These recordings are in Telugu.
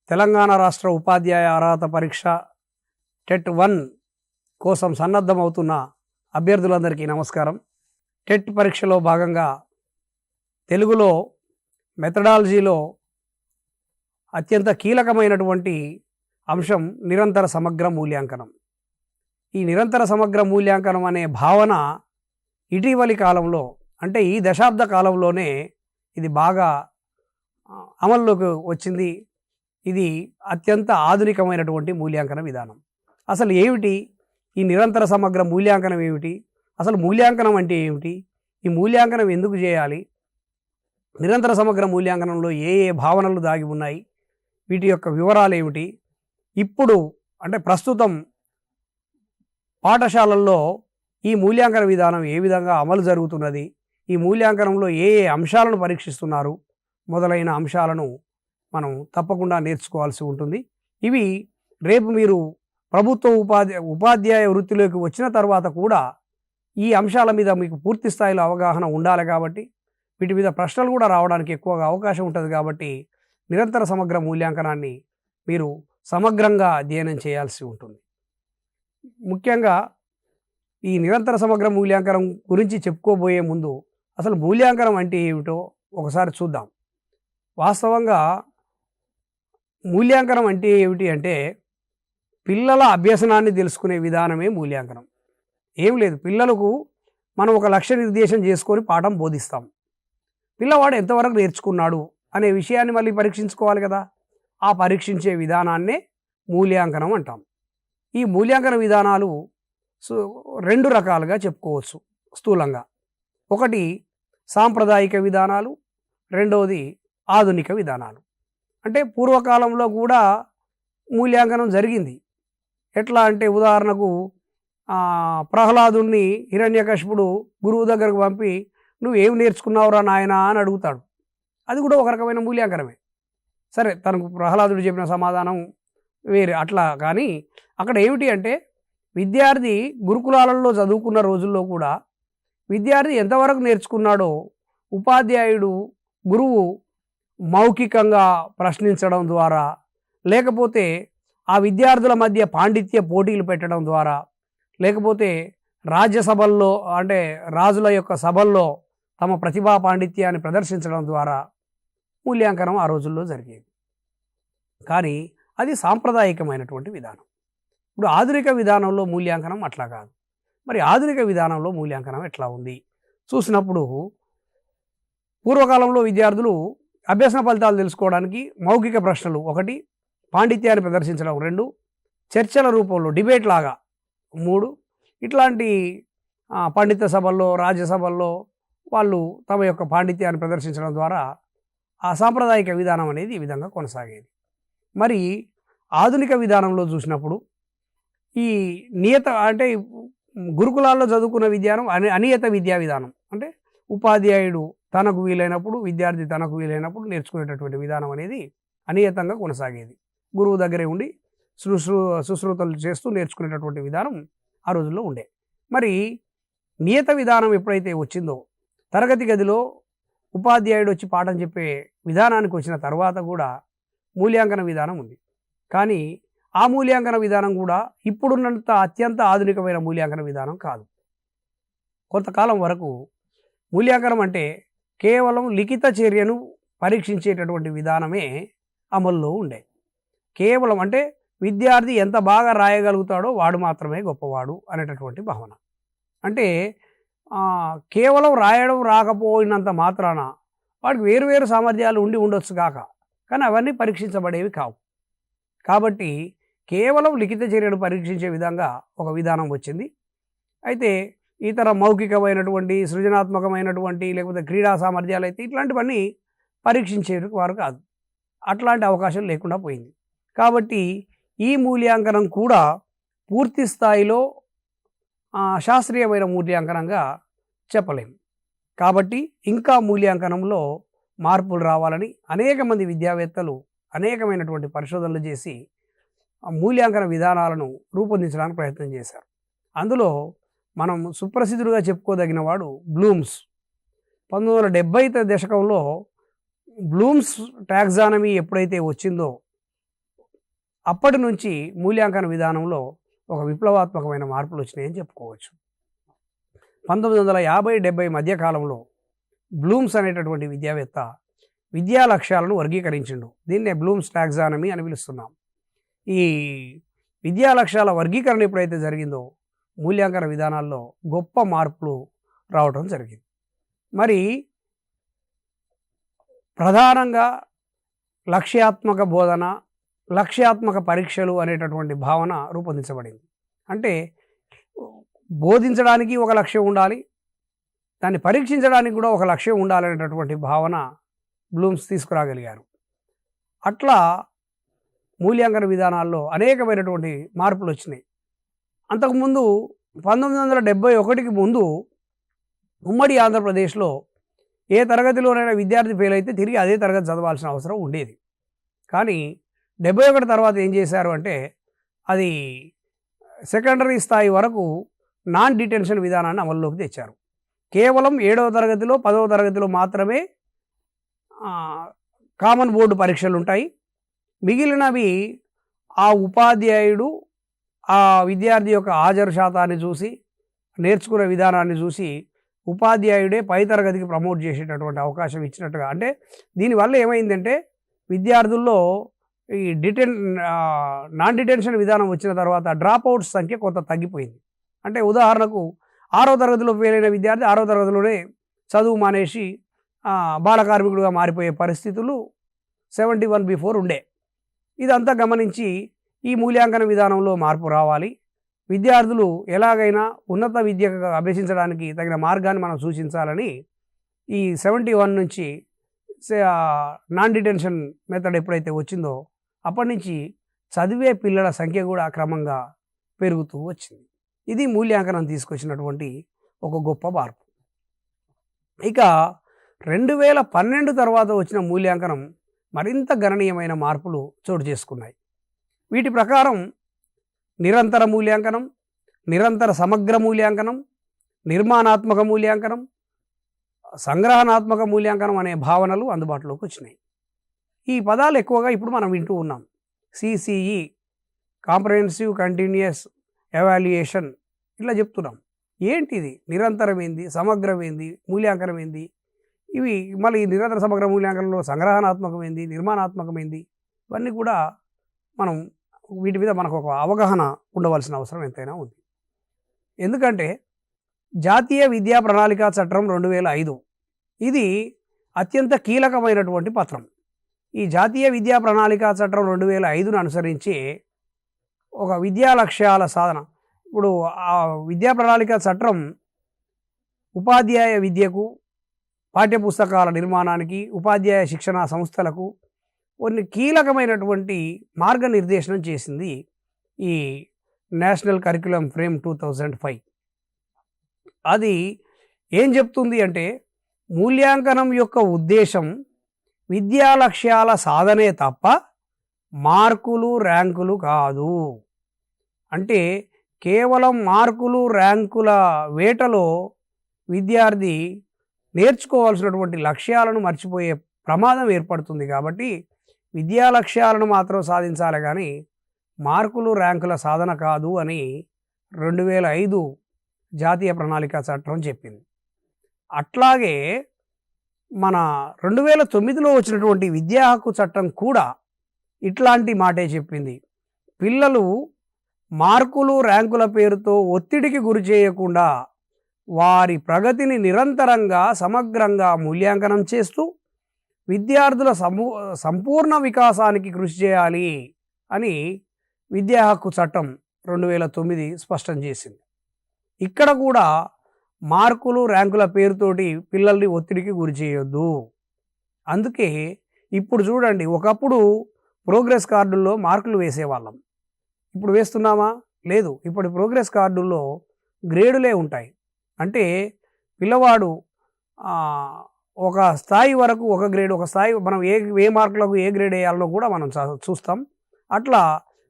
తెలంగాణ రాష్ట్ర ఉపాధ్యాయ అర్హత పరీక్ష టెట్-1 కోసం సన్నద్ధమవుతున్న అభ్యర్థులందరికీ నమస్కారం. టెట్ పరీక్షలో భాగంగా తెలుగులో మెథడాలజీలో అత్యంత కీలకమైనటువంటి అంశం నిరంతర సమగ్ర మూల్యాంకనం. ఈ నిరంతర సమగ్ర మూల్యాంకనం అనే భావన ఇటీవలి కాలంలో, అంటే ఈ దశాబ్ద కాలంలోనే ఇది బాగా అమల్లోకి వచ్చింది. ఇది అత్యంత ఆధునికమైనటువంటి మూల్యాంకన విధానం. అసలు ఏమిటి ఈ నిరంతర సమగ్ర మూల్యాంకనం? ఏమిటి అసలు మూల్యాంకనం అంటే ఏమిటి? ఈ మూల్యాంకనం ఎందుకు చేయాలి? నిరంతర సమగ్ర మూల్యాంకనంలో ఏ ఏ భావనలు దాగి ఉన్నాయి? వీటి యొక్క వివరాలు ఏమిటి? ఇప్పుడు అంటే ప్రస్తుతం పాఠశాలల్లో ఈ మూల్యాంకన విధానం ఏ విధంగా అమలు జరుగుతున్నది, ఈ మూల్యాంకనంలో ఏ ఏ అంశాలను పరీక్షిస్తున్నారు మొదలైన అంశాలను మనం తప్పకుండా నేర్చుకోవాల్సి ఉంటుంది. ఇవి రేపు మీరు ప్రభుత్వ ఉపాధ్యాయ వృత్తిలోకి వచ్చిన తర్వాత కూడా ఈ అంశాల మీద మీకు పూర్తి స్థాయిలో అవగాహన ఉండాలి. కాబట్టి వీటి మీద ప్రశ్నలు కూడా రావడానికి ఎక్కువగా అవకాశం ఉంటుంది. కాబట్టి నిరంతర సమగ్ర మూల్యాంకనాన్ని మీరు సమగ్రంగా అధ్యయనం చేయాల్సి ఉంటుంది. ముఖ్యంగా ఈ నిరంతర సమగ్ర మూల్యాంకనం గురించి చెప్పుకోబోయే ముందు అసలు మూల్యాంకనం అంటే ఏమిటో ఒకసారి చూద్దాం. వాస్తవంగా మూల్యాంకనం అంటే ఏమిటి అంటే పిల్లల అభ్యసనాన్ని తెలుసుకునే విధానమే మూల్యాంకనం. ఏం లేదు, పిల్లలకు మనం ఒక లక్ష్య నిర్దేశం చేసుకొని పాఠం బోధిస్తాం. పిల్లవాడు ఎంతవరకు నేర్చుకున్నాడు అనే విషయాన్ని మళ్ళీ పరీక్షించుకోవాలి కదా. ఆ పరీక్షించే విధానాన్నే మూల్యాంకనం అంటాం. ఈ మూల్యాంకన విధానాలు రెండు రకాలుగా చెప్పుకోవచ్చు స్థూలంగా. ఒకటి సాంప్రదాయిక విధానాలు, రెండవది ఆధునిక విధానాలు. అంటే పూర్వకాలంలో కూడా మూల్యాంకనం జరిగింది. ఎట్లా అంటే ఉదాహరణకు ప్రహ్లాదుని హిరణ్యకశిపుడు గురువు దగ్గరకు పంపి నువ్వు ఏం నేర్చుకున్నావురా నాయనా అని అడుగుతాడు. అది కూడా ఒక రకమైన మూల్యాంకనమే. సరే, తనకు ప్రహ్లాదుడు చెప్పిన సమాధానం వేరే అట్లా. కానీ అక్కడ ఏమిటి అంటే విద్యార్థి గురుకులాలలో చదువుకున్న రోజుల్లో కూడా విద్యార్థి ఎంతవరకు నేర్చుకున్నాడో ఉపాధ్యాయుడు గురువు మౌఖికంగా ప్రశ్నించడం ద్వారా, లేకపోతే ఆ విద్యార్థుల మధ్య పాండిత్య పోటీలు పెట్టడం ద్వారా, లేకపోతే రాజ్యసభల్లో అంటే రాజుల యొక్క సభల్లో తమ ప్రతిభా పాండిత్యాన్ని ప్రదర్శించడం ద్వారా మూల్యాంకనం ఆ రోజుల్లో జరిగేది. కానీ అది సాంప్రదాయికమైనటువంటి విధానం. ఇప్పుడు ఆధునిక విధానంలో మూల్యాంకనం అట్లా కాదు. మరి ఆధునిక విధానంలో మూల్యాంకనం ఎట్లా ఉంది చూసినప్పుడు, పూర్వకాలంలో విద్యార్థులు అభ్యసన ఫలితాలు తెలుసుకోవడానికి మౌఖిక ప్రశ్నలు 1, పాండిత్యాన్ని ప్రదర్శించడం 2, చర్చల రూపంలో డిబేట్ లాగా 3, ఇట్లాంటి పండిత సభల్లో రాజ్యసభల్లో వాళ్ళు తమ యొక్క పాండిత్యాన్ని ప్రదర్శించడం ద్వారా ఆ సాంప్రదాయిక విధానం అనేది ఈ విధంగా కొనసాగేది. మరి ఆధునిక విధానంలో చూసినప్పుడు ఈ నియత అంటే గురుకులాల్లో చదువుకున్న విధానం అనియత విద్యా విధానం. అంటే ఉపాధ్యాయుడు తనకు వీలైనప్పుడు, విద్యార్థి తనకు వీలైనప్పుడు నేర్చుకునేటటువంటి విధానం అనేది అనియతంగా కొనసాగేది. గురువు దగ్గరే ఉండి సుశ్రుతలు చేస్తూ నేర్చుకునేటటువంటి విధానం ఆ రోజుల్లో ఉండే. మరి నియత విధానం ఎప్పుడైతే వచ్చిందో, తరగతి గదిలో ఉపాధ్యాయుడు వచ్చి పాఠం చెప్పే విధానానికి వచ్చిన తర్వాత కూడా మూల్యాంకన విధానం ఉంది. కానీ ఆ మూల్యాంకన విధానం కూడా ఇప్పుడున్నంత అత్యంత ఆధునికమైన మూల్యాంకన విధానం కాదు. కొంతకాలం వరకు మూల్యాంకనం అంటే కేవలం లిఖిత చర్యను పరీక్షించేటటువంటి విధానమే అమల్లో ఉండే. కేవలం అంటే విద్యార్థి ఎంత బాగా రాయగలుగుతాడో వాడు మాత్రమే గొప్పవాడు అనేటటువంటి భావన. అంటే కేవలం రాయడం రాకపోయినంత మాత్రాన వాడికి వేరువేరు సామర్థ్యాలు ఉండొచ్చు కాక, కానీ అవన్నీ పరీక్షించబడేవి కావు. కాబట్టి కేవలం లిఖిత చర్యను పరీక్షించే విధంగా ఒక విధానం వచ్చింది. అయితే ఇతర మౌఖికమైనటువంటి, సృజనాత్మకమైనటువంటి, లేకపోతే క్రీడా సామర్థ్యాలు అయితే ఇట్లాంటివన్నీ పరీక్షించే వారు కాదు. అట్లాంటి అవకాశం లేకుండా పోయింది. కాబట్టి ఈ మూల్యాంకనం కూడా పూర్తి స్థాయిలో శాస్త్రీయమైన మూల్యాంకనంగా చెప్పలేము. కాబట్టి ఇంకా మూల్యాంకనంలో మార్పులు రావాలని అనేక మంది విద్యావేత్తలు అనేకమైనటువంటి పరిశోధనలు చేసి మూల్యాంకన విధానాలను రూపొందించడానికి ప్రయత్నం చేశారు. అందులో మనం సుప్రసిద్ధుడిగా చెప్పుకోదగిన వాడు బ్లూమ్స్. 1970 దశకంలో బ్లూమ్స్ టాక్సానమీ ఎప్పుడైతే వచ్చిందో అప్పటి నుంచి మూల్యాంకన విధానంలో ఒక విప్లవాత్మకమైన మార్పులు వచ్చినాయని చెప్పుకోవచ్చు. 1950-70 మధ్యకాలంలో బ్లూమ్స్ అనేటటువంటి విద్యావేత్త విద్యా లక్ష్యాలను వర్గీకరించిండు. దీన్నే బ్లూమ్స్ టాక్సానమీ అని పిలుస్తున్నాం. ఈ విద్యా లక్ష్యాల వర్గీకరణ ఎప్పుడైతే జరిగిందో మూల్యాంకన విధానాల్లో గొప్ప మార్పులు రావడం జరిగింది. మరి ప్రధానంగా లక్ష్యాత్మక బోధన, లక్ష్యాత్మక పరీక్షలు అనేటటువంటి భావన రూపొందించబడింది. అంటే బోధించడానికి ఒక లక్ష్యం ఉండాలి, దాన్ని పరీక్షించడానికి కూడా ఒక లక్ష్యం ఉండాలనేటటువంటి భావన బ్లూమ్స్ తీసుకురాగలిగారు. అట్లా మూల్యాంకన విధానాల్లో అనేకమైనటువంటి మార్పులు వచ్చినాయి. అంతకుముందు 1971కి ముందు ఉమ్మడి ఆంధ్రప్రదేశ్లో ఏ తరగతిలోనైనా విద్యార్థి ఫెయిల్ అయితే తిరిగి అదే తరగతి చదవాల్సిన అవసరం ఉండేది. కానీ 71 తర్వాత ఏం చేశారు అంటే అది సెకండరీ స్థాయి వరకు నాన్ డిటెన్షన్ విధానాన్ని అమల్లోకి తెచ్చారు. కేవలం 7వ తరగతిలో 10వ తరగతిలో మాత్రమే కామన్ బోర్డు పరీక్షలు ఉంటాయి. మిగిలినవి ఆ ఉపాధ్యాయుడు ఆ విద్యార్థి యొక్క హాజరు శాతాన్ని చూసి, నేర్చుకునే విధానాన్ని చూసి ఉపాధ్యాయుడే పై తరగతికి ప్రమోట్ చేసేటటువంటి అవకాశం ఇచ్చినట్టుగా. అంటే దీనివల్ల ఏమైందంటే విద్యార్థుల్లో ఈ నాన్ డిటెన్షన్ విధానం వచ్చిన తర్వాత డ్రాప్ అవుట్స్ సంఖ్య కొంత తగ్గిపోయింది. అంటే ఉదాహరణకు 6వ తరగతిలో ఫెయిల్ అయిన విద్యార్థి 6వ తరగతిలోనే చదువు మానేసి బాలకార్మికుడుగా మారిపోయే పరిస్థితులు 71 బిఫోర్ ఉండే. ఇదంతా గమనించి ఈ మూల్యాంకన విధానంలో మార్పు రావాలి, విద్యార్థులు ఎలాగైనా ఉన్నత విద్య అభ్యసించడానికి తగిన మార్గాన్ని మనం సూచించాలని ఈ 71 నుంచి నాన్ డిటెన్షన్ మెథడ్ ఎప్పుడైతే వచ్చిందో అప్పటి నుంచి చదివే పిల్లల సంఖ్య కూడా క్రమంగా పెరుగుతూ వచ్చింది. ఇది మూల్యాంకనం తీసుకొచ్చినటువంటి ఒక గొప్ప మార్పు. ఇక 2012 తర్వాత వచ్చిన మూల్యాంకనం మరింత గణనీయమైన మార్పులు చోటు చేసుకున్నాయి. వీటి ప్రకారం నిరంతర మూల్యాంకనం, నిరంతర సమగ్ర మూల్యాంకనం, నిర్మాణాత్మక మూల్యాంకనం, సంగ్రహణాత్మక మూల్యాంకనం అనే భావనలు అందుబాటులోకి వచ్చినాయి. ఈ పదాలు ఎక్కువగా ఇప్పుడు మనం వింటూ ఉన్నాం. సిసిఈ, కాంప్రహెన్సివ్ కంటిన్యూయస్ ఎవాల్యుయేషన్, ఇట్లా చెప్తున్నాం. ఏంటిది? నిరంతరం ఏంది, సమగ్రం ఏంది, మూల్యాంకనం ఏంది? ఇవి మళ్ళీ నిరంతర సమగ్ర మూల్యాంకనంలో సంగ్రహణాత్మకం ఏంది, నిర్మాణాత్మకం ఏంది, ఇవన్నీ కూడా మనం వీటి మీద మనకు ఒక అవగాహన ఉండవలసిన అవసరం ఎంతైనా ఉంది. ఎందుకంటే జాతీయ విద్యా ప్రణాళికా చట్టం 2005 ఇది అత్యంత కీలకమైనటువంటి పత్రం. ఈ జాతీయ విద్యా ప్రణాళికా చట్టం 2005ను అనుసరించి ఒక విద్యా లక్ష్యాల సాధన, ఇప్పుడు ఆ విద్యా ప్రణాళికా చట్టం ఉపాధ్యాయ విద్యకు, పాఠ్యపుస్తకాల నిర్మాణానికి, ఉపాధ్యాయ శిక్షణా సంస్థలకు కొన్ని కీలకమైనటువంటి మార్గనిర్దేశనం చేసింది ఈ నేషనల్ కరిక్యులం ఫ్రేమ్ 2005. అది ఏం చెప్తుంది అంటే మూల్యాంకనం యొక్క ఉద్దేశం విద్యా లక్ష్యాల సాధనే తప్ప మార్కులు, ర్యాంకులు కాదు. అంటే కేవలం మార్కులు, ర్యాంకుల వేటలో విద్యార్థి నేర్చుకోవాల్సినటువంటి లక్ష్యాలను మర్చిపోయే ప్రమాదం ఏర్పడుతుంది. కాబట్టి విద్యా లక్ష్యాలను మాత్రం సాధించాలి కానీ మార్కులు, ర్యాంకుల సాధన కాదు అని 2005 జాతీయ ప్రణాళికా చట్టం చెప్పింది. అట్లాగే మన 2009లో వచ్చినటువంటి విద్యా హక్కు చట్టం కూడా ఇట్లాంటి మాటే చెప్పింది. పిల్లలు మార్కులు, ర్యాంకుల పేరుతో ఒత్తిడికి గురి చేయకుండా వారి ప్రగతిని నిరంతరంగా, సమగ్రంగా మూల్యాంకనం చేస్తూ విద్యార్థుల సంపూర్ణ వికాసానికి కృషి చేయాలి అని విద్యా హక్కు చట్టం 2009 స్పష్టం చేసింది. ఇక్కడ కూడా మార్కులు, ర్యాంకుల పేరుతోటి పిల్లల్ని ఒత్తిడికి గురి చేయొద్దు. అందుకే ఇప్పుడు చూడండి, ఒకప్పుడు ప్రోగ్రెస్ కార్డుల్లో మార్కులు వేసేవాళ్ళం, ఇప్పుడు వేస్తున్నామా? లేదు. ఇప్పుడు ప్రోగ్రెస్ కార్డుల్లో గ్రేడులే ఉంటాయి. అంటే పిల్లవాడు ఒక స్థాయి వరకు ఒక గ్రేడ్, ఒక స్థాయి మనం ఏ మార్కులకు ఏ గ్రేడ్ వేయాలనో కూడా మనం చూస్తాం. అట్లా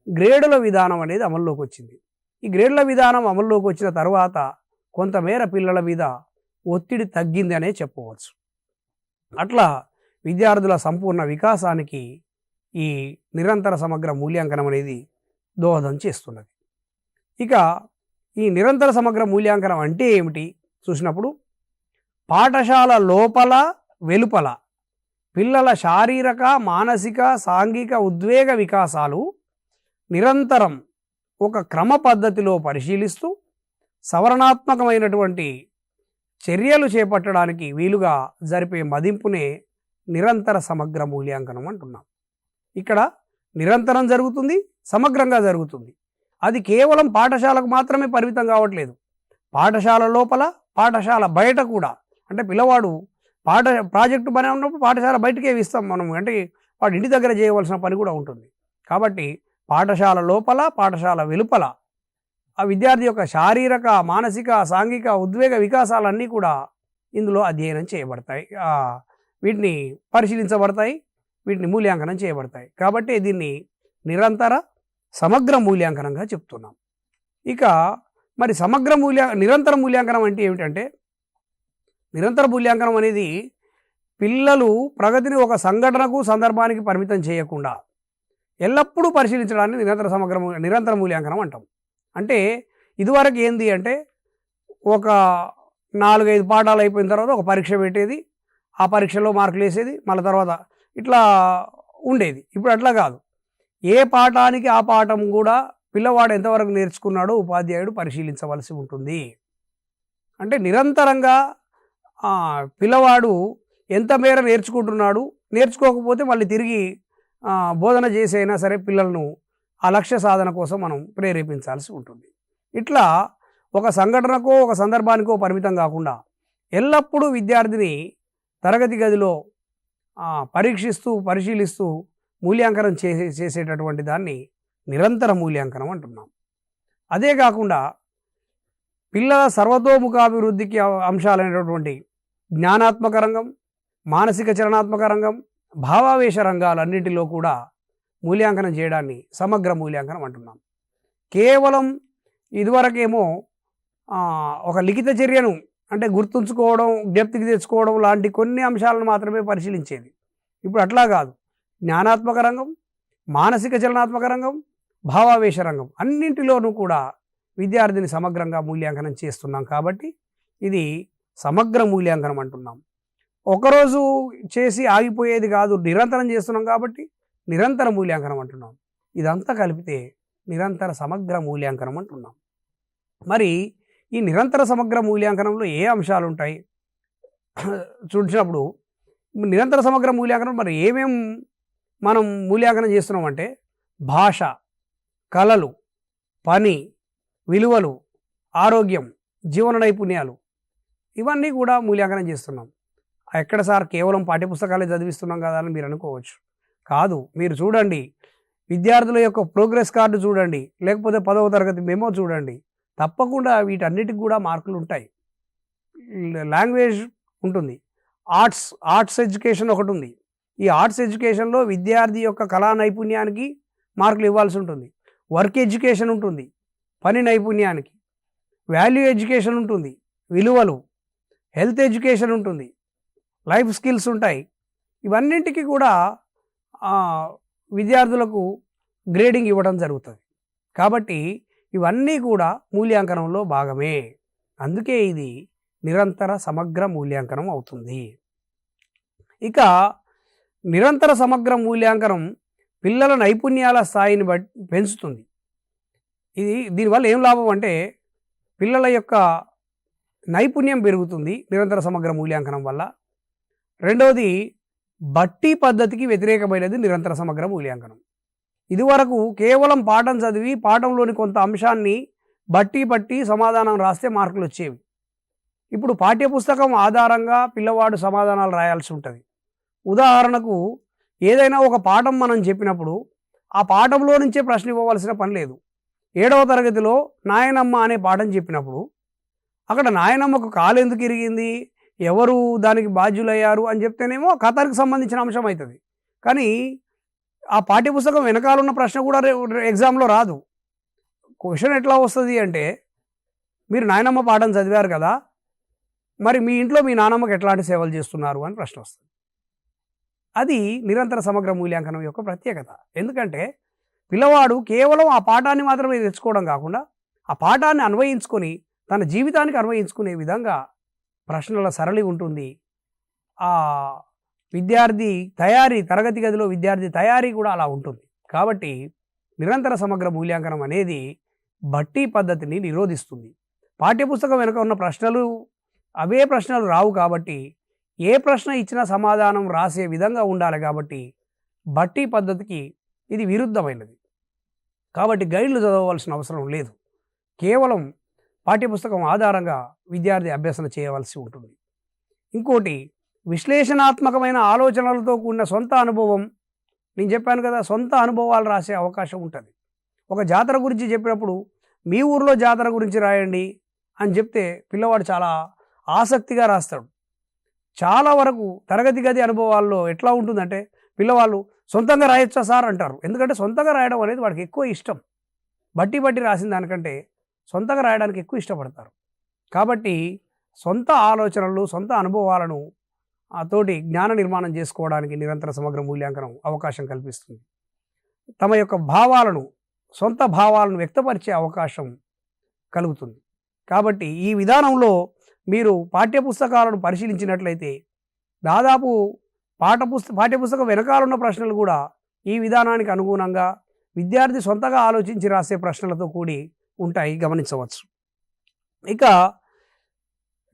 గ్రేడుల విధానం అనేది అమల్లోకి వచ్చింది. ఈ గ్రేడ్ల విధానం అమల్లోకి వచ్చిన తర్వాత కొంతమేర పిల్లల మీద ఒత్తిడి తగ్గింది అనే చెప్పవచ్చు. అట్లా విద్యార్థుల సంపూర్ణ వికాసానికి ఈ నిరంతర సమగ్ర మూల్యాంకనం అనేది దోహదం చేస్తున్నది. ఇక ఈ నిరంతర సమగ్ర మూల్యాంకనం అంటే ఏమిటి చూసినప్పుడు, పాఠశాల లోపల వెలుపల పిల్లల శారీరక, మానసిక, సాంఘిక ఉద్వేగ వికాసాలు నిరంతరం ఒక క్రమ పద్ధతిలో పరిశీలిస్తూ సవరణాత్మకమైనటువంటి చర్యలు చేపట్టడానికి వీలుగా జరిపే మదింపునే నిరంతర సమగ్ర మూల్యాంకనం అంటున్నాం. ఇక్కడ నిరంతరం జరుగుతుంది, సమగ్రంగా జరుగుతుంది. అది కేవలం పాఠశాలకు మాత్రమే పరిమితం కావట్లేదు. పాఠశాల లోపల, పాఠశాల బయట కూడా. అంటే పిల్లవాడు ప్రాజెక్టు పని ఉన్నప్పుడు పాఠశాల బయటకే ఇస్తాం మనం, అంటే వాడు ఇంటి దగ్గర చేయవలసిన పని కూడా ఉంటుంది. కాబట్టి పాఠశాల లోపల, పాఠశాల వెలుపల ఆ విద్యార్థి యొక్క శారీరక, మానసిక, సాంఘిక ఉద్వేగ వికాసాలన్నీ కూడా ఇందులో అధ్యయనం చేయబడతాయి, వీటిని పరిశీలించబడతాయి, వీటిని మూల్యాంకనం చేయబడతాయి. కాబట్టి దీన్ని నిరంతర సమగ్ర మూల్యాంకనంగా చెప్తున్నాం. ఇక మరి నిరంతర మూల్యాంకనం అంటే ఏమిటంటే, నిరంతర మూల్యాంకనం అనేది పిల్లలు ప్రగతిని ఒక సంఘటనకు, సందర్భానికి పరిమితం చేయకుండా ఎల్లప్పుడూ పరిశీలించడాన్ని నిరంతర మూల్యాంకనం అంటాం. అంటే ఇదివరకు ఏంది అంటే, ఒక 4-5 పాఠాలు అయిపోయిన తర్వాత ఒక పరీక్ష పెట్టేది, ఆ పరీక్షలో మార్కులు వేసేది, మళ్ళీ తర్వాత ఇట్లా ఉండేది. ఇప్పుడు అట్లా కాదు. ఏ పాఠానికి ఆ పాఠం కూడా పిల్లవాడు ఎంతవరకు నేర్చుకున్నాడో ఉపాధ్యాయుడు పరిశీలించవలసి ఉంటుంది. అంటే నిరంతరంగా పిల్లవాడు ఎంత మేర నేర్చుకుంటున్నాడు, నేర్చుకోకపోతే మళ్ళీ తిరిగి బోధన చేసి అయినా సరే పిల్లలను ఆ లక్ష్య సాధన కోసం మనం ప్రేరేపించాల్సి ఉంటుంది. ఇట్లా ఒక సంఘటనకో, ఒక సందర్భానికో పరిమితం కాకుండా ఎల్లప్పుడూ విద్యార్థిని తరగతి గదిలో పరీక్షిస్తూ, పరిశీలిస్తూ మూల్యాంకనం చేసేటటువంటి దాన్ని నిరంతర మూల్యాంకనం అంటున్నాం. అదే కాకుండా పిల్లల సర్వతోముఖాభివృద్ధికి అంశాలైనటువంటి జ్ఞానాత్మక రంగం, మానసిక చలనాత్మక రంగం, భావావేశ రంగాలన్నింటిలో కూడా మూల్యాంకనం చేయడాన్ని సమగ్ర మూల్యాంకనం అంటున్నాం. కేవలం ఇదివరకేమో ఒక లిఖిత చర్యను, అంటే గుర్తుంచుకోవడం, జ్ఞప్తికి తెచ్చుకోవడం లాంటి కొన్ని అంశాలను మాత్రమే పరిశీలించేది. ఇప్పుడు అట్లా కాదు. జ్ఞానాత్మక రంగం, మానసిక చలనాత్మక రంగం, భావావేశ రంగం అన్నింటిలోనూ కూడా విద్యార్థిని సమగ్రంగా మూల్యాంకనం చేస్తున్నాం. కాబట్టి ఇది సమగ్ర మూల్యాంకనం అంటున్నాం. ఒకరోజు చేసి ఆగిపోయేది కాదు, నిరంతరం చేస్తున్నాం కాబట్టి నిరంతర మూల్యాంకనం అంటున్నాం. ఇదంతా కలిపితే నిరంతర సమగ్ర మూల్యాంకనం అంటున్నాం. మరి ఈ నిరంతర సమగ్ర మూల్యాంకనంలో ఏ అంశాలు ఉంటాయి చూసినప్పుడు, నిరంతర సమగ్ర మూల్యాంకనం మరి ఏమేం మనం మూల్యాంకనం చేస్తున్నాం అంటే, భాష, కళలు, పని, విలువలు, ఆరోగ్యం, జీవన నైపుణ్యాలు, ఇవన్నీ కూడా మూల్యాంకనం చేస్తున్నాం. ఎక్కడ సార్ కేవలం పాఠ్యపుస్తకాలే చదివిస్తున్నాం కదా అని మీరు అనుకోవచ్చు. కాదు, మీరు చూడండి, విద్యార్థుల యొక్క ప్రోగ్రెస్ కార్డు చూడండి, లేకపోతే 10వ తరగతి మెమో చూడండి, తప్పకుండా వీటన్నిటికి కూడా మార్కులు ఉంటాయి. లాంగ్వేజ్ ఉంటుంది, ఆర్ట్స్ ఎడ్యుకేషన్ ఒకటి ఉంది. ఈ ఆర్ట్స్ ఎడ్యుకేషన్లో విద్యార్థి యొక్క కళా నైపుణ్యానికి మార్కులు ఇవ్వాల్సి ఉంటుంది. వర్క్ ఎడ్యుకేషన్ ఉంటుంది, పని నైపుణ్యానికి. వాల్యూ ఎడ్యుకేషన్ ఉంటుంది, విలువలు. హెల్త్ ఎడ్యుకేషన్ ఉంటుంది, లైఫ్ స్కిల్స్ ఉంటాయి. ఇవన్నింటికి కూడా విద్యార్థులకు గ్రేడింగ్ ఇవ్వడం జరుగుతుంది. కాబట్టి ఇవన్నీ కూడా మూల్యాంకనంలో భాగమే. అందుకే ఇది నిరంతర సమగ్ర మూల్యాంకనం అవుతుంది. ఇక నిరంతర సమగ్ర మూల్యాంకనం పిల్లల నైపుణ్యాల స్థాయిని పెంచుతుంది. దీనివల్ల ఏం లాభం అంటే, పిల్లల యొక్క నైపుణ్యం పెరుగుతుంది నిరంతర సమగ్ర మూల్యాంకనం వల్ల. రెండవది, బట్టి పద్ధతికి వ్యతిరేకమైనది నిరంతర సమగ్ర మూల్యాంకనం. ఇదివరకు కేవలం పాఠం చదివి పాఠంలోని కొంత అంశాన్ని బట్టి సమాధానం రాస్తే మార్కులు వచ్చేవి. ఇప్పుడు పాఠ్యపుస్తకం ఆధారంగా పిల్లవాడు సమాధానాలు రాయాల్సి ఉంటుంది. ఉదాహరణకు ఏదైనా ఒక పాఠం మనం చెప్పినప్పుడు ఆ పాఠంలో నుంచే ప్రశ్న ఇవ్వవలసిన పని లేదు. 7వ తరగతిలో నాయనమ్మ అనే పాఠం చెప్పినప్పుడు అక్కడ నాయనమ్మకు కాలు ఎందుకు ఇరిగింది, ఎవరు దానికి బాధ్యులయ్యారు అని చెప్తేనేమో కథకు సంబంధించిన అంశం అవుతుంది. కానీ ఆ పాఠ్యపుస్తకం వెనకాలన్న ప్రశ్న కూడా ఎగ్జామ్లో రాదు. క్వశ్చన్ ఎట్లా వస్తుంది అంటే, మీరు నాయనమ్మ పాఠం చదివారు కదా, మరి మీ ఇంట్లో మీ నానమ్మకి ఎట్లాంటి సేవలు చేస్తున్నారు అని ప్రశ్న వస్తుంది. అది నిరంతర సమగ్ర మూల్యాంకనం యొక్క ప్రత్యేకత. ఎందుకంటే పిల్లవాడు కేవలం ఆ పాఠాన్ని మాత్రమే తెచ్చుకోవడం కాకుండా ఆ పాఠాన్ని అన్వయించుకొని తన జీవితానికి అన్వయించుకునే విధంగా ప్రశ్నల సరళి ఉంటుంది. ఆ విద్యార్థి తయారీ, తరగతి గదిలో విద్యార్థి తయారీ కూడా అలా ఉంటుంది. కాబట్టి నిరంతర సమగ్ర మూల్యాంకనం అనేది బట్టి పద్ధతిని నిరోధిస్తుంది. పాఠ్యపుస్తకం వెనుక ఉన్న ప్రశ్నలు అవే ప్రశ్నలు రావు కాబట్టి ఏ ప్రశ్న ఇచ్చినా సమాధానం రాసే విధంగా ఉండాలి. కాబట్టి బట్టి పద్ధతికి ఇది విరుద్ధమైనది. కాబట్టి గైడ్లు చదవవలసిన అవసరం లేదు. కేవలం పాఠ్యపుస్తకం ఆధారంగా విద్యార్థి అభ్యసన చేయవలసి ఉంటుంది. ఇంకోటి, విశ్లేషణాత్మకమైన ఆలోచనలతో కూడిన సొంత అనుభవం. నేను చెప్పాను కదా, సొంత అనుభవాలు రాసే అవకాశం ఉంటుంది. ఒక జాతర గురించి చెప్పినప్పుడు మీ ఊరిలో జాతర గురించి రాయండి అని చెప్తే పిల్లవాడు చాలా ఆసక్తిగా రాస్తాడు. చాలా వరకు తరగతి గది అనుభవాల్లో ఎట్లా ఉంటుందంటే పిల్లవాళ్ళు సొంతంగా రాయొచ్చా సార్ అంటారు. ఎందుకంటే సొంతంగా రాయడం అనేది వాడికి ఎక్కువ ఇష్టం. బట్టి రాసిన దానికంటే సొంతంగా రాయడానికి ఎక్కువ ఇష్టపడతారు. కాబట్టి సొంత ఆలోచనలు, సొంత అనుభవాలను తోటి జ్ఞాన నిర్మాణం చేసుకోవడానికి నిరంతర సమగ్ర మూల్యాంకనం అవకాశం కల్పిస్తుంది. తమ యొక్క భావాలను, సొంత భావాలను వ్యక్తపరిచే అవకాశం కలుగుతుంది. కాబట్టి ఈ విధానంలో మీరు పాఠ్యపుస్తకాలను పరిశీలించినట్లయితే దాదాపు పాఠ్యపుస్తకం వెనకాలన్న ప్రశ్నలు కూడా ఈ విధానానికి అనుగుణంగా విద్యార్థి సొంతగా ఆలోచించి రాసే ప్రశ్నలతో కూడి ఉంటాయి, గమనించవచ్చు. ఇక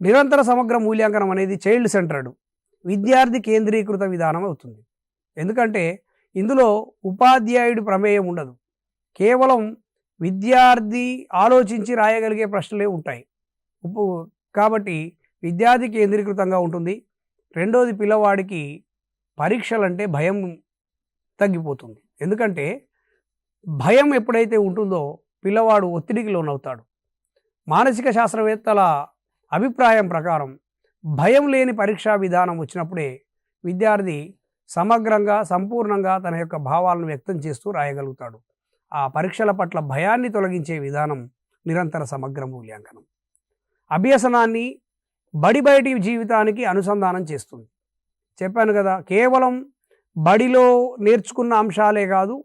నిరంతర సమగ్ర మూల్యాంకనం అనేది చైల్డ్ సెంటర్డ్, విద్యార్థి కేంద్రీకృత విధానం అవుతుంది. ఎందుకంటే ఇందులో ఉపాధ్యాయుడి ప్రమేయం ఉండదు. కేవలం విద్యార్థి ఆలోచించి రాయగలిగే ప్రశ్నలే ఉంటాయి. కాబట్టి విద్యార్థి కేంద్రీకృతంగా ఉంటుంది. రెండోది, పిల్లవాడికి పరీక్షలంటే భయం తగ్గిపోతుంది. ఎందుకంటే భయం ఎప్పుడైతే ఉంటుందో పిల్లవాడు ఒత్తిడికి లోనవుతాడు. మానసిక శాస్త్రవేత్తల అభిప్రాయం ప్రకారం భయం లేని పరీక్షా విధానం వచ్చినప్పుడే విద్యార్థి సమగ్రంగా, సంపూర్ణంగా తన యొక్క భావాలను వ్యక్తం చేస్తూ రాయగలుగుతాడు. ఆ పరీక్షల పట్ల భయాన్ని తొలగించే విధానం నిరంతర సమగ్ర మూల్యాంకనం. అభ్యసనాన్ని బయటి జీవితానికి అనుసంధానం చేస్తుంది. చెప్పాను కదా, కేవలం బడిలో నేర్చుకున్న అంశాలే కాదు,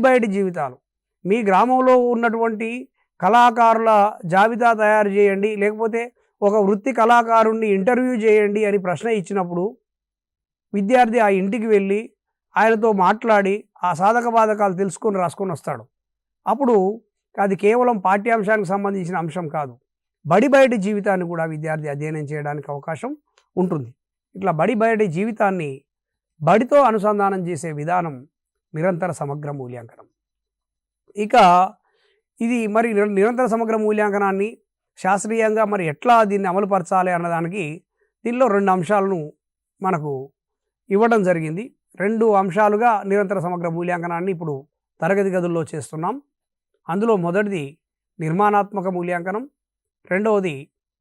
బయటి జీవితాలు. మీ గ్రామంలో ఉన్నటువంటి కళాకారుల జాబితా తయారు చేయండి, లేకపోతే ఒక వృత్తి కళాకారుణ్ణి ఇంటర్వ్యూ చేయండి అని ప్రశ్న ఇచ్చినప్పుడు విద్యార్థి ఆ ఇంటికి వెళ్ళి ఆయనతో మాట్లాడి ఆ సాధక బాధకాలు తెలుసుకొని రాసుకొని వస్తాడు. అప్పుడు అది కేవలం పాఠ్యాంశానికి సంబంధించిన అంశం కాదు, బయటి జీవితాన్ని కూడా విద్యార్థి అధ్యయనం చేయడానికి అవకాశం ఉంటుంది. ఇట్లా బయటి జీవితాన్ని బడితో అనుసంధానం చేసే విధానం నిరంతర సమగ్ర మూల్యాంకనం. ఇక ఇది మరి నిరంతర సమగ్ర మూల్యాంకనాన్ని శాస్త్రీయంగా మరి ఎట్లా దీన్ని అమలుపరచాలి అన్నదానికి దీనిలో 2 అంశాలను మనకు ఇవ్వడం జరిగింది. 2 అంశాలుగా నిరంతర సమగ్ర మూల్యాంకనాన్ని ఇప్పుడు తరగతి గదుల్లో చేస్తున్నాం. అందులో మొదటిది నిర్మాణాత్మక మూల్యాంకనం, రెండవది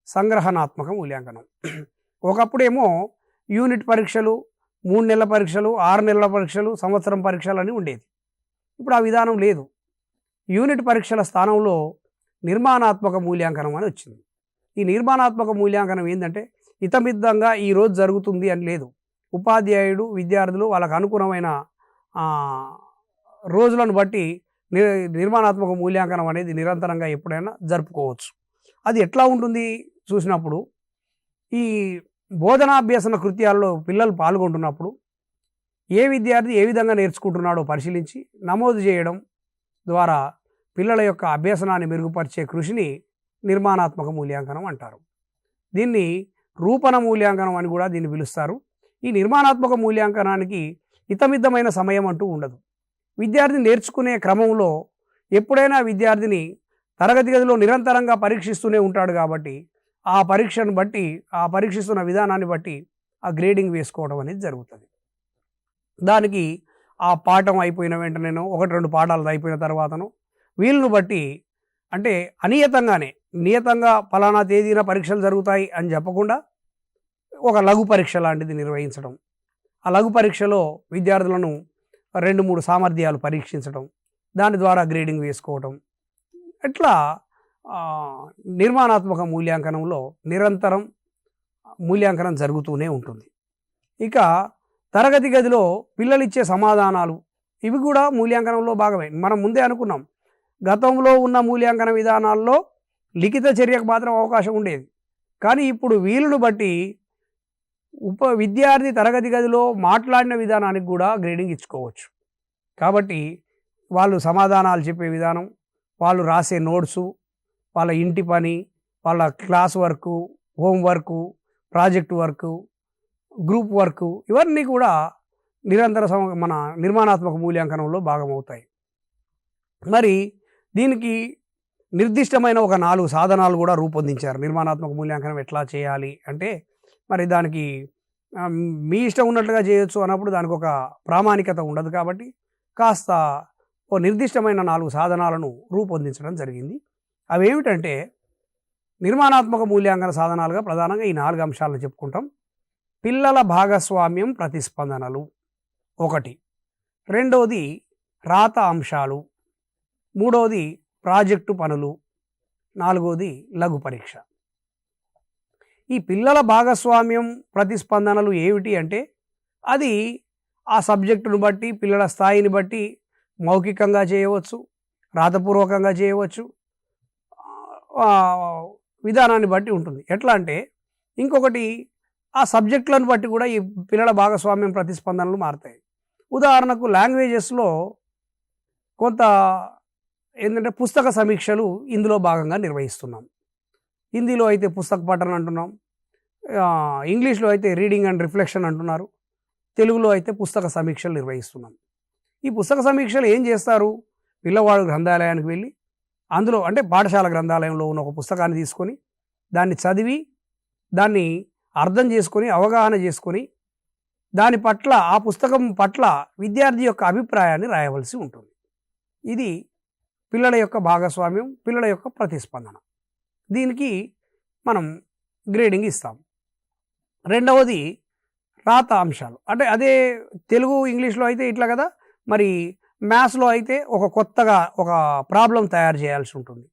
సంగ్రహణాత్మక మూల్యాంకనం. ఒకప్పుడేమో యూనిట్ పరీక్షలు, 3 నెలల పరీక్షలు, 6 నెలల పరీక్షలు, సంవత్సరం పరీక్షలు అని ఉండేది. ఇప్పుడు ఆ విధానం లేదు. యూనిట్ పరీక్షల స్థానంలో నిర్మాణాత్మక మూల్యాంకనం అని వచ్చింది. ఈ నిర్మాణాత్మక మూల్యాంకనం ఏంటంటే ఇతమిద్దంగా ఈరోజు జరుగుతుంది అని లేదు. ఉపాధ్యాయుడు, విద్యార్థులు వాళ్ళకు అనుగుణమైన రోజులను బట్టి నిర్మాణాత్మక మూల్యాంకనం అనేది నిరంతరంగా ఎప్పుడైనా జరుపుకోవచ్చు. అది ఎట్లా ఉంటుంది చూసినప్పుడు, ఈ బోధనాభ్యసన కృత్యాల్లో పిల్లలు పాల్గొంటున్నప్పుడు ఏ విద్యార్థి ఏ విధంగా నేర్చుకుంటున్నాడో పరిశీలించి నమోదు చేయడం ద్వారా పిల్లల యొక్క అభ్యసనాన్ని మెరుగుపరిచే కృషిని నిర్మాణాత్మక మూల్యాంకనం అంటారు. దీన్ని రూపణ మూల్యాంకనం అని కూడా దీన్ని పిలుస్తారు. ఈ నిర్మాణాత్మక మూల్యాంకనానికి ఇతమిద్దమైన సమయం అంటూ ఉండదు. విద్యార్థి నేర్చుకునే క్రమంలో ఎప్పుడైనా విద్యార్థిని తరగతి గదిలో నిరంతరంగా పరీక్షిస్తూనే ఉంటాడు. కాబట్టి ఆ పరీక్షను బట్టి, ఆ పరీక్షిస్తున్న విధానాన్ని బట్టి ఆ గ్రేడింగ్ వేసుకోవడం అనేది జరుగుతుంది. దానికి ఆ పాఠం అయిపోయిన వెంటనేనో 1-2 పాఠాలు అయిపోయిన తర్వాతనో వీళ్ళను బట్టి, అంటే నియతంగా ఫలానా తేదీన పరీక్షలు జరుగుతాయి అని చెప్పకుండా ఒక లఘు పరీక్ష లాంటిది నిర్వహించడం, ఆ లఘు పరీక్షలో విద్యార్థులను 2-3 సామర్థ్యాలు పరీక్షించడం, దాని ద్వారా గ్రేడింగ్ వేసుకోవడం, ఇట్లా నిర్మాణాత్మక మూల్యాంకనంలో నిరంతరం మూల్యాంకనం జరుగుతూనే ఉంటుంది. ఇక తరగతి గదిలో పిల్లలు ఇచ్చే సమాధానాలు ఇవి కూడా మూల్యాంకనంలో భాగమే. మనం ముందే అనుకున్నాం, గతంలో ఉన్న మూల్యాంకన విధానాల్లో లిఖిత చర్యకు మాత్రం అవకాశం ఉండేది. కానీ ఇప్పుడు వీలును బట్టి విద్యార్థి తరగతి గదిలో మాట్లాడిన విధానానికి కూడా గ్రేడింగ్ ఇచ్చుకోవచ్చు. కాబట్టి వాళ్ళు సమాధానాలు చెప్పే విధానం, వాళ్ళు రాసే నోట్సు, వాళ్ళ ఇంటి పని, వాళ్ళ class work, homework, project work, group work, ఇవన్నీ కూడా నిరంతర మన నిర్మాణాత్మక మూల్యాంకనంలో భాగమవుతాయి. మరి దీనికి నిర్దిష్టమైన ఒక 4 సాధనాలు కూడా రూపొందించారు. నిర్మాణాత్మక మూల్యాంకనం ఎట్లా చేయాలి అంటే, మరి దానికి మీ ఇష్టం ఉన్నట్లుగా చేయొచ్చు అన్నప్పుడు దానికి ఒక ప్రామాణికత ఉండదు. కాబట్టి కాస్త ఓ నిర్దిష్టమైన 4 సాధనాలను రూపొందించడం జరిగింది. అవి ఏమిటంటే, నిర్మాణాత్మక మూల్యాంకన సాధనాలుగా ప్రధానంగా ఈ 4 అంశాలను చెప్పుకుంటాం. పిల్లల భాగస్వామ్యం ప్రతిస్పందనలు ఒకటి, రెండవది రాత అంశాలు, మూడవది ప్రాజెక్టు పనులు, నాలుగవది లఘు పరీక్ష. ఈ పిల్లల భాగస్వామ్యం ప్రతిస్పందనలు ఏమిటి అంటే, అది ఆ సబ్జెక్టును బట్టి, పిల్లల స్థాయిని బట్టి మౌఖికంగా చేయవచ్చు, రాతపూర్వకంగా చేయవచ్చు, విధానాన్ని బట్టి ఉంటుంది. ఎట్లా అంటే, ఇంకొకటి ఆ సబ్జెక్టులను బట్టి కూడా ఈ పిల్లల భాగస్వామ్యం ప్రతిస్పందనలు మారుతాయి. ఉదాహరణకు లాంగ్వేజెస్లో కొంత ఏంటంటే పుస్తక సమీక్షలు ఇందులో భాగంగా నిర్వహిస్తున్నాం. హిందీలో అయితే పుస్తక పఠనం అంటున్నాం, ఇంగ్లీష్లో అయితే రీడింగ్ అండ్ రిఫ్లెక్షన్ అంటున్నారు, తెలుగులో అయితే పుస్తక సమీక్షలు నిర్వహిస్తున్నాం. ఈ పుస్తక సమీక్షలు ఏం చేస్తారు? పిల్లవాడు గ్రంథాలయానికి వెళ్ళి అందులో అంటే పాఠశాల గ్రంథాలయంలో ఉన్న ఒక పుస్తకాన్ని తీసుకొని దాన్ని చదివి దాన్ని అర్థం చేసుకొని అవగాహన చేసుకొని దాని పట్ల ఆ పుస్తకం పట్ల విద్యార్థి యొక్క అభిప్రాయాన్ని రాయవలసి ఉంటుంది. ఇది పిల్లల యొక్క భాగస్వామ్యం, పిల్లల యొక్క ప్రతిస్పందన. దీనికి మనం గ్రేడింగ్ ఇస్తాం. రెండవది రాత అంశాలు. అంటే అదే తెలుగు ఇంగ్లీష్లో అయితే ఇట్లా కదా, మరి మ్యాథ్స్లో అయితే ఒక కొత్తగా ఒక ప్రాబ్లం తయారు చేయాల్సి ఉంటుంది,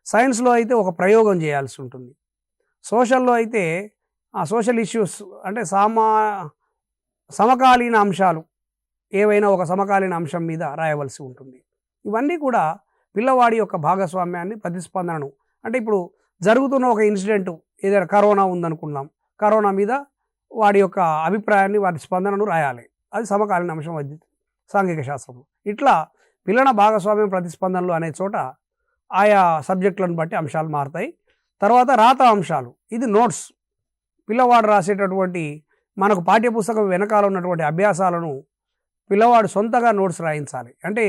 సైన్స్లో అయితే ఒక ప్రయోగం చేయాల్సి ఉంటుంది, సోషల్లో అయితే ఆ సోషల్ ఇష్యూస్ అంటే సమకాలీన అంశాలు ఏవైనా ఒక సమకాలీన అంశం మీద రాయవలసి ఉంటుంది. ఇవన్నీ కూడా పిల్లవాడి యొక్క భాగస్వామ్యాన్ని, ప్రతిస్పందనను, అంటే ఇప్పుడు జరుగుతున్న ఒక ఇన్సిడెంట్ ఏదైనా కరోనా ఉందనుకున్నాం, కరోనా మీద వాడి యొక్క అభిప్రాయాన్ని, వారి స్పందనను రాయాలి. అది సమకాలీన అంశం అది సాంఘిక శాస్త్రంలో. ఇట్లా పిల్లల భాగస్వామ్యం ప్రతిస్పందనలు అనే చోట ఆయా సబ్జెక్టులను బట్టి అంశాలు మారుతాయి. తర్వాత రాత అంశాలు, ఇది నోట్స్. పిల్లవాడు రాసేటటువంటి మనకు పాఠ్యపుస్తకం వెనకాల ఉన్నటువంటి అభ్యాసాలను పిల్లవాడు సొంతగా నోట్స్ రాయించాలి. అంటే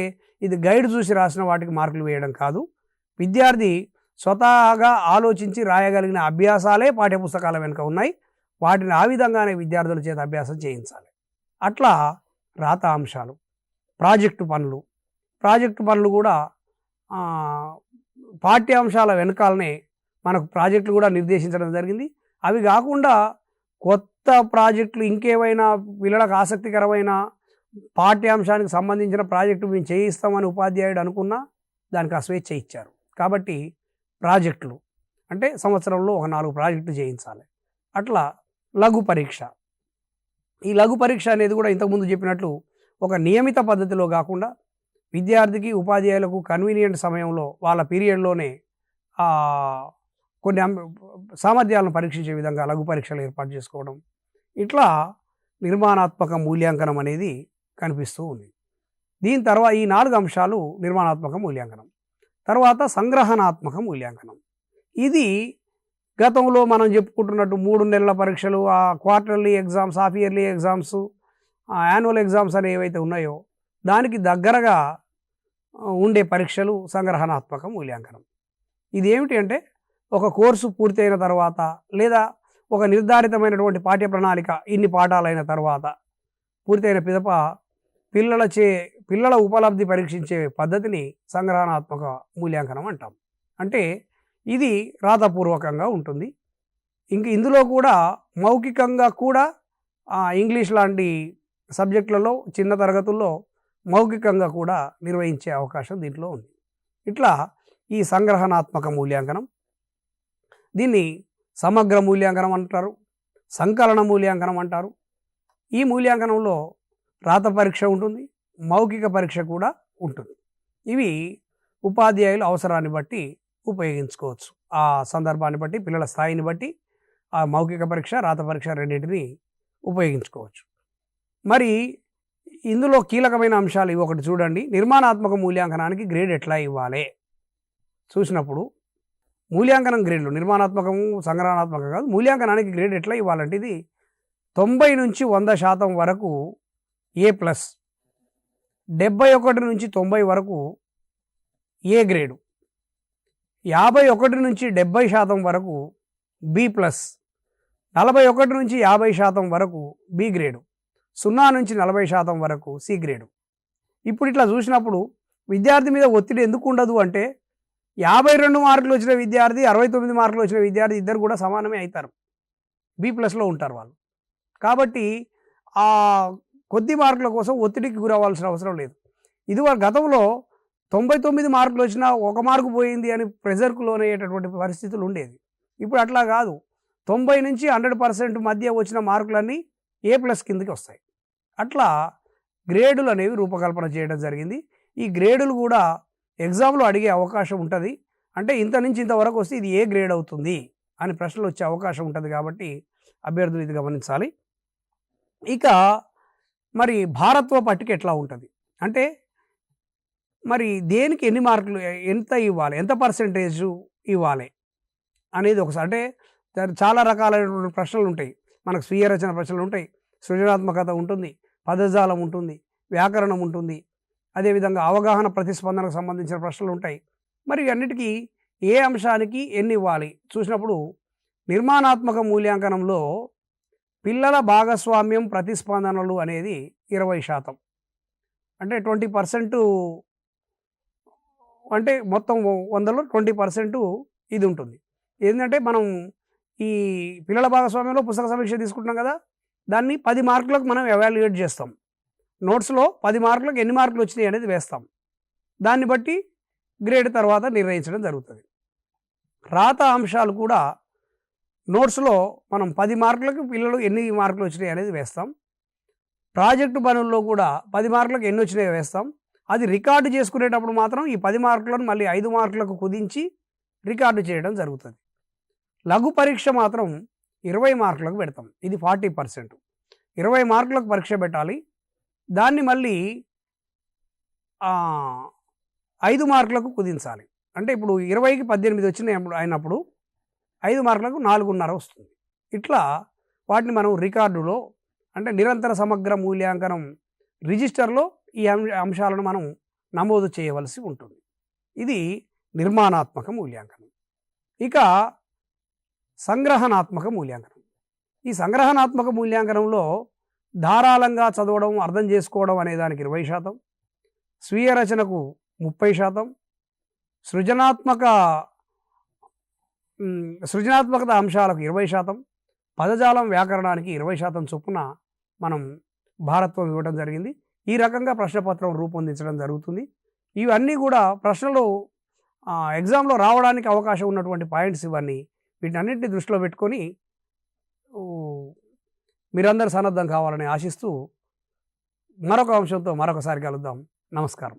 ఇది గైడ్ చూసి రాసిన వాటికి మార్కులు వేయడం కాదు, విద్యార్థి స్వతహాగా ఆలోచించి రాయగలిగిన అభ్యాసాలే పాఠ్యపుస్తకాల వెనుక ఉన్నాయి, వాటిని ఆ విధంగానే విద్యార్థుల చేత అభ్యాసం చేయించాలి. అట్లా రాత అంశాలు. ప్రాజెక్టు పనులు కూడా పాఠ్యాంశాల వెనకాలనే మనకు ప్రాజెక్టులు కూడా నిర్దేశించడం జరిగింది. అవి కాకుండా కొత్త ప్రాజెక్టులు ఇంకేమైనా పిల్లలకు ఆసక్తికరమైన పాఠ్యాంశానికి సంబంధించిన ప్రాజెక్టు మేము చేయిస్తామని ఉపాధ్యాయుడు అనుకున్నా దానికి ఆ స్వేచ్ఛ ఇచ్చారు. కాబట్టి ప్రాజెక్టులు అంటే సంవత్సరంలో ఒక 4 ప్రాజెక్టులు చేయించాలి. అట్లా లఘు పరీక్ష. ఈ లఘు పరీక్ష అనేది కూడా ఇంతకుముందు చెప్పినట్లు ఒక నియమిత పద్ధతిలో కాకుండా విద్యార్థికి, ఉపాధ్యాయులకు కన్వీనియంట్ సమయంలో వాళ్ళ పీరియడ్లోనే కొన్ని సామర్థ్యాలను పరీక్షించే విధంగా లఘు పరీక్షలు ఏర్పాటు చేసుకోవడం, ఇట్లా నిర్మాణాత్మక మూల్యాంకనం అనేది కనిపిస్తూ ఉంది. దీని తర్వాత ఈ 4 అంశాలు నిర్మాణాత్మక మూల్యాంకనం. తర్వాత సంగ్రహణాత్మక మూల్యాంకనం. ఇది గతంలో మనం చెప్పుకుంటున్నట్టు 3 నెలల పరీక్షలు, quarterly exams, half yearly exams, annual exams అని ఏవైతే ఉన్నాయో దానికి దగ్గరగా ఉండే పరీక్షలు సంగ్రహణాత్మక మూల్యాంకనం. ఇది ఏమిటి అంటే, ఒక కోర్సు పూర్తయిన తర్వాత లేదా ఒక నిర్ధారితమైనటువంటి పాఠ్య ప్రణాళిక ఇన్ని పాఠాలైన తర్వాత పూర్తయిన పిదప పిల్లల ఉపలబ్ధి పరీక్షించే పద్ధతిని సంగ్రహణాత్మక మూల్యాంకనం అంటాం. అంటే ఇది రాతపూర్వకంగా ఉంటుంది. ఇందులో కూడా మౌఖికంగా కూడా ఇంగ్లీష్ లాంటి సబ్జెక్టులలో చిన్న తరగతుల్లో మౌఖికంగా కూడా నిర్వహించే అవకాశం దీంట్లో ఉంది. ఇట్లా ఈ సంగ్రహణాత్మక మూల్యాంకనం, దీన్ని సమగ్ర మూల్యాంకనం అంటారు, సంకలన మూల్యాంకనం అంటారు. ఈ మూల్యాంకనంలో రాత పరీక్ష ఉంటుంది, మౌఖిక పరీక్ష కూడా ఉంటుంది. ఇవి ఉపాధ్యాయుల అవసరాన్ని బట్టి ఉపయోగించుకోవచ్చు. ఆ సందర్భాన్ని బట్టి, పిల్లల స్థాయిని బట్టి ఆ మౌఖిక పరీక్ష, రాత పరీక్ష రెండింటిని ఉపయోగించుకోవచ్చు. మరి ఇందులో కీలకమైన అంశాలు ఇవి ఒకటి చూడండి. నిర్మాణాత్మక మూల్యాంకనానికి గ్రేడ్ ఎట్లా ఇవ్వాలి చూసినప్పుడు, మూల్యాంకనం గ్రేడ్లు నిర్మాణాత్మకము సంగ్రహణాత్మకం కాదు, మూల్యాంకనానికి గ్రేడ్ ఎట్లా ఇవ్వాలంటే ఇది 90 నుంచి 100% వరకు A+, 71 నుంచి 90 వరకు ఏ గ్రేడు, 51 నుంచి 70% వరకు B+, 41 నుంచి 50% వరకు B గ్రేడు, 0 నుంచి 40% వరకు C గ్రేడు. ఇప్పుడు ఇట్లా చూసినప్పుడు విద్యార్థి మీద ఒత్తిడి ఎందుకు ఉండదు అంటే 52 మార్కులు వచ్చిన విద్యార్థి, 69 మార్కులు వచ్చిన విద్యార్థి ఇద్దరు కూడా సమానమే అవుతారు, B+లో ఉంటారు వాళ్ళు. కాబట్టి ఆ కొద్ది మార్కుల కోసం ఒత్తిడికి గురవ్వాల్సిన అవసరం లేదు. ఇది గతంలో 99 మార్కులు వచ్చినా 1 మార్కు పోయింది అని ప్రెజర్కు లోనయ్యేటటువంటి పరిస్థితులు ఉండేది. ఇప్పుడు అట్లా కాదు, 90 నుంచి 100% మధ్య వచ్చిన మార్కులన్నీ A+ కిందకి వస్తాయి. అట్లా గ్రేడులు అనేవి రూపకల్పన చేయడం జరిగింది. ఈ గ్రేడులు కూడా ఎగ్జామ్లో అడిగే అవకాశం ఉంటుంది. అంటే ఇంత నుంచి ఇంతవరకు వస్తే ఇది ఏ గ్రేడ్ అవుతుంది అని ప్రశ్నలు వచ్చే అవకాశం ఉంటుంది. కాబట్టి అభ్యర్థులు ఇది గమనించాలి. ఇక మరి భారత్వ పట్టిక ఎట్లా ఉంటుంది అంటే, మరి దేనికి ఎన్ని మార్కులు, ఎంత ఇవ్వాలి, ఎంత పర్సెంటేజ్ ఇవ్వాలి అనేది ఒకసారి. అంటే చాలా రకాలైనటువంటి ప్రశ్నలు ఉంటాయి. మనకు స్వీయ రచన ప్రశ్నలు ఉంటాయి, సృజనాత్మకత ఉంటుంది, పదజాలం ఉంటుంది, వ్యాకరణం ఉంటుంది, అదేవిధంగా అవగాహన ప్రతిస్పందనకు సంబంధించిన ప్రశ్నలు ఉంటాయి. మరి అన్నిటికీ ఏ అంశానికి ఎన్ని ఇవ్వాలి చూసినప్పుడు, నిర్మాణాత్మక మూల్యాంకనంలో పిల్లల భాగస్వామ్యం ప్రతిస్పందనలు అనేది 20%, అంటే 20%, అంటే మొత్తం 100లో 20% ఇది ఉంటుంది. ఏంటంటే మనం ఈ పిల్లల భాగస్వామ్యంలో పుస్తక సమీక్ష తీసుకుంటున్నాం కదా, దాన్ని 10 మార్కులకు మనం ఎవాల్యుయేట్ చేస్తాం. నోట్స్లో 10 మార్కులకు ఎన్ని మార్కులు వచ్చినాయి అనేది వేస్తాం. దాన్ని బట్టి గ్రేడ్ తర్వాత నిర్ణయించడం జరుగుతుంది. రాత అంశాలు కూడా నోట్స్లో మనం 10 మార్కులకు పిల్లలు ఎన్ని మార్కులు వచ్చినాయి అనేది వేస్తాం. ప్రాజెక్టు పనుల్లో కూడా 10 మార్కులకు ఎన్ని వచ్చినాయో వేస్తాం. అది రికార్డు చేసుకునేటప్పుడు మాత్రం ఈ 10 మార్కులను మళ్ళీ 5 మార్కులకు కుదించి రికార్డు చేయడం జరుగుతుంది. లఘు పరీక్ష మాత్రం 20 మార్కులకు పెడతాం. ఇది 40%. 20 మార్కులకు పరీక్ష పెట్టాలి. దాన్ని మళ్ళీ 5 మార్కులకు కుదించాలి. అంటే ఇప్పుడు 20కి 18 వచ్చినాయి అయినప్పుడు 5 మార్కులకు 4.5 వస్తుంది. ఇట్లా వాటిని మనం రికార్డులో, అంటే నిరంతర సమగ్ర మూల్యాంకనం రిజిస్టర్లో ఈ అంశాలను మనం నమోదు చేయవలసి ఉంటుంది. ఇది నిర్మాణాత్మక మూల్యాంకనం. ఇక సంగ్రహణాత్మక మూల్యాంకనం. ఈ సంగ్రహణాత్మక మూల్యాంకనంలో ధారాళంగా చదవడం, అర్థం చేసుకోవడం అనే దానికి 20%, స్వీయ రచనకు 30%, సృజనాత్మకత అంశాలకు 20%, పదజాలం వ్యాకరణానికి 20% చొప్పున మనం భారత్వం ఇవ్వడం జరిగింది. ఈ రకంగా ప్రశ్నపత్రం రూపొందించడం జరుగుతుంది. ఇవన్నీ కూడా ప్రశ్నలు ఎగ్జామ్లో రావడానికి అవకాశం ఉన్నటువంటి పాయింట్స్ ఇవన్నీ. వీటన్నింటినీ దృష్టిలో పెట్టుకొని మీరందరూ సన్నద్ధం కావాలని ఆశిస్తూ మరొక అంశంతో మరొకసారి కలుద్దాం. నమస్కారం.